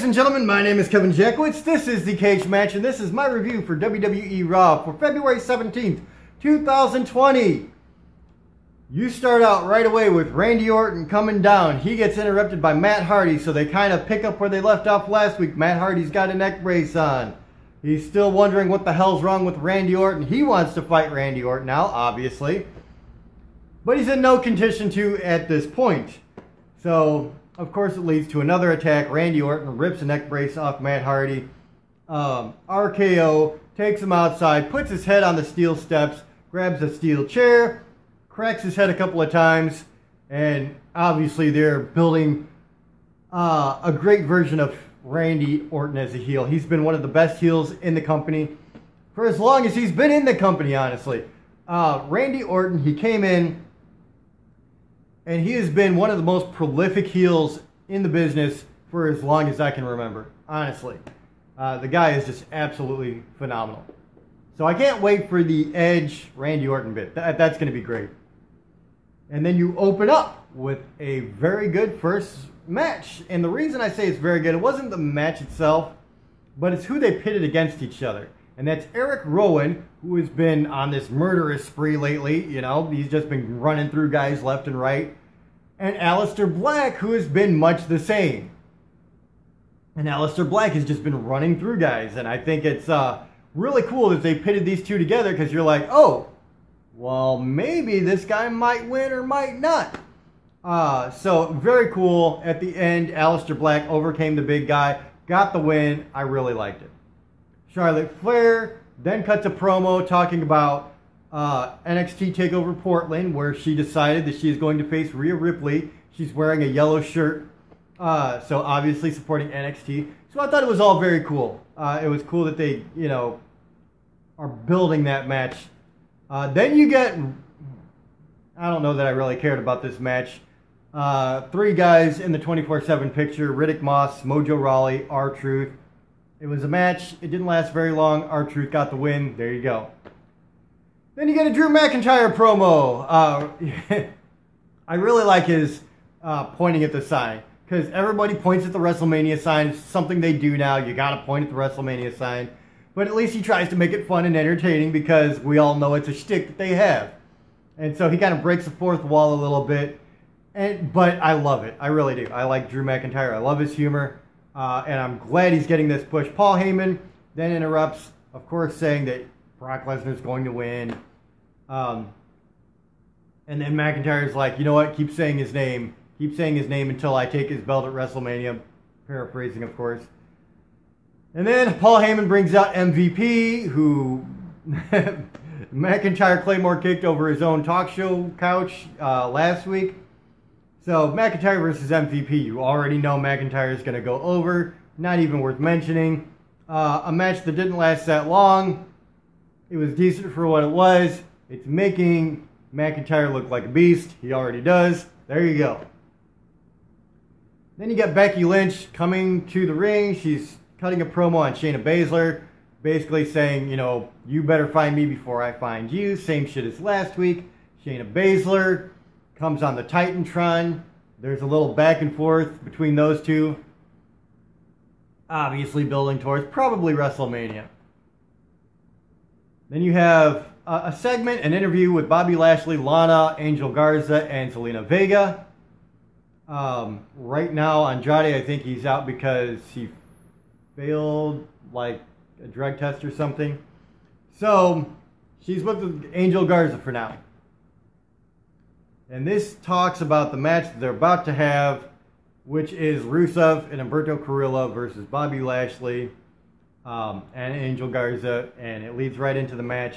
and gentlemen, my name is Kevin Jackowitz. This is the Kaged match, and this is my review for WWE Raw for February 17th, 2020. You start out right away with Randy Orton coming down. He gets interrupted by Matt Hardy, so they kind of pick up where they left off last week. Matt Hardy's got a neck brace on. He's still wondering what the hell's wrong with Randy Orton. He wants to fight Randy Orton now, obviously. But he's in no condition to at this point. So, of course, it leads to another attack. Randy Orton rips a neck brace off Matt Hardy. RKO takes him outside, puts his head on the steel steps, grabs a steel chair, cracks his head a couple of times, and obviously they're building a great version of Randy Orton as a heel. He's been one of the best heels in the company for as long as he's been in the company, honestly. Randy Orton, he came in, and he has been one of the most prolific heels in the business for as long as I can remember, honestly. The guy is just absolutely phenomenal. So I can't wait for the Edge Randy Orton bit. That's going to be great. And then you open up with a very good first match. And the reason I say it's very good, it wasn't the match itself, but it's who they pitted against each other. And that's Eric Rowan, who has been on this murderous spree lately. You know, he's just been running through guys left and right. And Aleister Black, who has been much the same. And Aleister Black has just been running through guys. And I think it's really cool that they pitted these two together, because you're like, oh, well, maybe this guy might win or might not. So, very cool. At the end, Aleister Black overcame the big guy, got the win. I really liked it. Charlotte Flair then cuts a promo talking about NXT TakeOver Portland, where she decided that she's going to face Rhea Ripley. She's wearing a yellow shirt, so obviously supporting NXT. So I thought it was all very cool. It was cool that they, you know, are building that match. Then you get, I don't know that I really cared about this match. Three guys in the 24/7 picture: Riddick Moss, Mojo Rawley, R-Truth. It was a match. It didn't last very long. R-Truth got the win. There you go. Then you get a Drew McIntyre promo. I really like his pointing at the sign, because everybody points at the WrestleMania sign. It's something they do now. You got to point at the WrestleMania sign. But at least he tries to make it fun and entertaining, because we all know it's a shtick that they have. And so he kind of breaks the fourth wall a little bit. But I love it. I really do. I like Drew McIntyre. I love his humor. And I'm glad he's getting this push. Paul Heyman then interrupts, of course, saying that Brock Lesnar's going to win. And then McIntyre's like, you know what? Keep saying his name. Keep saying his name until I take his belt at WrestleMania. Paraphrasing, of course. And then Paul Heyman brings out MVP, who McIntyre Claymore kicked over his own talk show couch last week. So McIntyre versus MVP. You already know McIntyre is going to go over. Not even worth mentioning. A match that didn't last that long. It was decent for what it was. It's making McIntyre look like a beast. He already does. There you go. Then you got Becky Lynch coming to the ring. She's cutting a promo on Shayna Baszler, basically saying, you know, you better find me before I find you. Same shit as last week. Shayna Baszler comes on the Titantron. There's a little back and forth between those two. Obviously building towards probably WrestleMania. Then you have a segment, an interview with Bobby Lashley, Lana, Angel Garza, and Zelina Vega. Right now, Andrade, I think he's out because he failed like a drug test or something. So she's with Angel Garza for now. And this talks about the match that they're about to have, which is Rusev and Humberto Carrillo versus Bobby Lashley and Angel Garza. And it leads right into the match,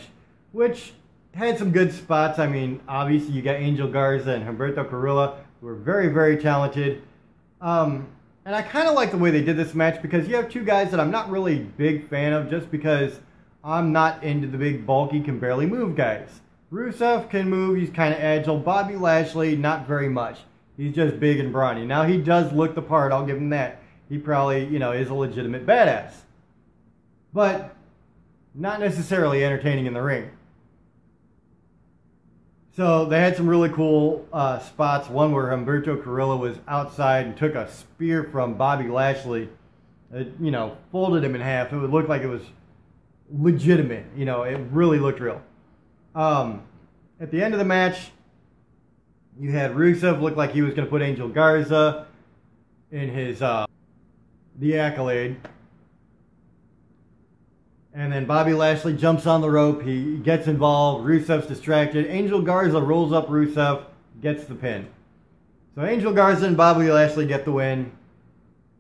which had some good spots. I mean, obviously you got Angel Garza and Humberto Carrillo, who are very, very talented. And I kind of like the way they did this match, because you have two guys that I'm not really a big fan of, just because I'm not into the big, bulky, can barely move guys. Rusev can move. He's kind of agile. Bobby Lashley, not very much. He's just big and brawny. Now, he does look the part. I'll give him that. He probably, you know, is a legitimate badass. But not necessarily entertaining in the ring. So they had some really cool spots. One where Humberto Carrillo was outside and took a spear from Bobby Lashley. It, you know, folded him in half. It would look like it was legitimate. You know, it really looked real. At the end of the match, you had Rusev look like he was going to put Angel Garza in his the Accolade. And then Bobby Lashley jumps on the rope. He gets involved. Rusev's distracted. Angel Garza rolls up Rusev, gets the pin. So Angel Garza and Bobby Lashley get the win.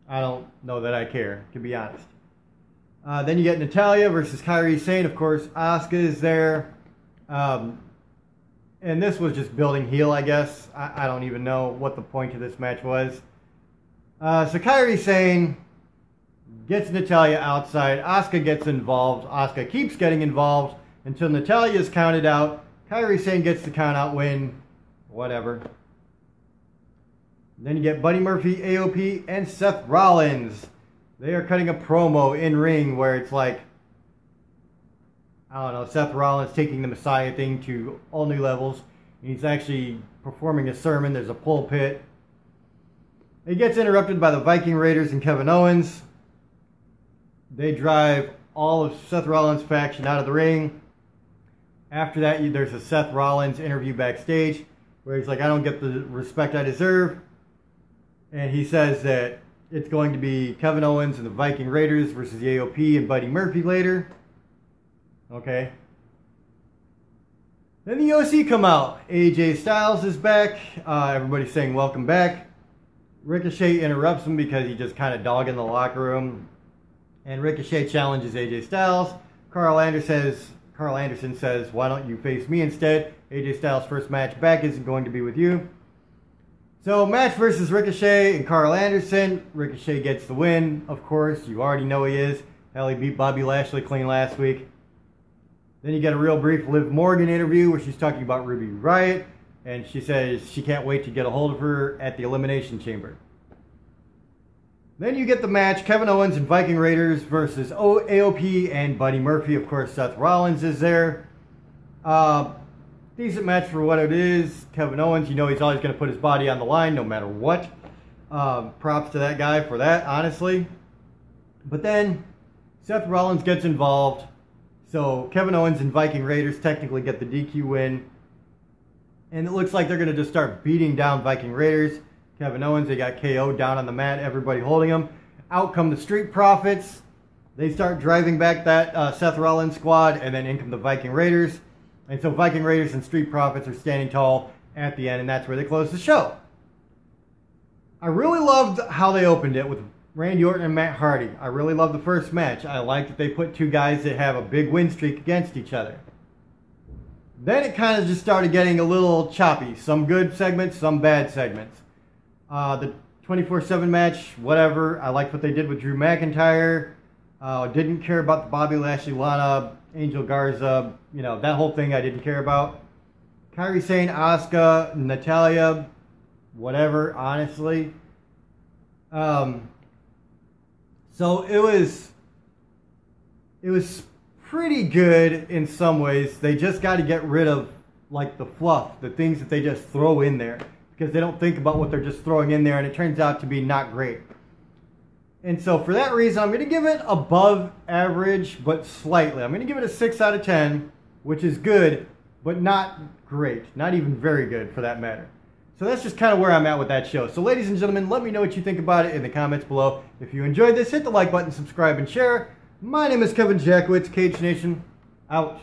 I don't know that I care, to be honest. Then you get Natalya versus Kairi Sane. Of course, Asuka is there. And this was just building heel, I guess. I don't even know what the point of this match was. So Kairi Sane gets Natalya outside. Asuka gets involved. Asuka keeps getting involved until Natalya is counted out. Kairi Sane gets the count out win. Whatever. Then you get Buddy Murphy, AOP, and Seth Rollins. They are cutting a promo in ring where it's like, I don't know, Seth Rollins taking the Messiah thing to all new levels. He's actually performing a sermon. There's a pulpit. It gets interrupted by the Viking Raiders and Kevin Owens. They drive all of Seth Rollins' faction out of the ring. After that, there's a Seth Rollins interview backstage where he's like, I don't get the respect I deserve. And he says that it's going to be Kevin Owens and the Viking Raiders versus the AOP and Buddy Murphy later. Okay. Then the OC come out. AJ Styles is back. Everybody's saying welcome back. Ricochet interrupts him because he just kind of dogging the locker room. And Ricochet challenges AJ Styles. Carl Anderson says, why don't you face me instead? AJ Styles' first match back isn't going to be with you. So, match versus Ricochet and Carl Anderson. Ricochet gets the win, of course. You already know he is. Hell, he beat Bobby Lashley clean last week. Then you get a real brief Liv Morgan interview where she's talking about Ruby Riott. And she says she can't wait to get a hold of her at the Elimination Chamber. Then you get the match, Kevin Owens and Viking Raiders versus AOP and Buddy Murphy. Of course, Seth Rollins is there. Decent match for what it is. Kevin Owens, you know he's always going to put his body on the line no matter what. Props to that guy for that, honestly. But then Seth Rollins gets involved. So Kevin Owens and Viking Raiders technically get the DQ win. And it looks like they're going to just start beating down Viking Raiders. Kevin Owens, they got KO'd down on the mat, everybody holding him. Out come the Street Profits. They start driving back that Seth Rollins squad, and then in come the Viking Raiders. And so Viking Raiders and Street Profits are standing tall at the end, and that's where they close the show. I really loved how they opened it with Randy Orton and Matt Hardy. I really loved the first match. I like that they put two guys that have a big win streak against each other. Then it kind of just started getting a little choppy. Some good segments, some bad segments. The 24/7 match, whatever. I liked what they did with Drew McIntyre. Didn't care about the Bobby Lashley, Lana, Angel Garza, you know, that whole thing I didn't care about. Kairi Sane, Asuka, Natalya, whatever, honestly. So it was pretty good in some ways. They just got to get rid of like the fluff, the things that they just throw in there, because they don't think about what they're just throwing in there, and it turns out to be not great. And so for that reason, I'm going to give it above average, but slightly. I'm going to give it a 6 out of 10, which is good, but not great. Not even very good, for that matter. So that's just kind of where I'm at with that show. So ladies and gentlemen, let me know what you think about it in the comments below. If you enjoyed this, hit the like button, subscribe, and share. My name is Kevin Jackowitz, Kaged Nation, out.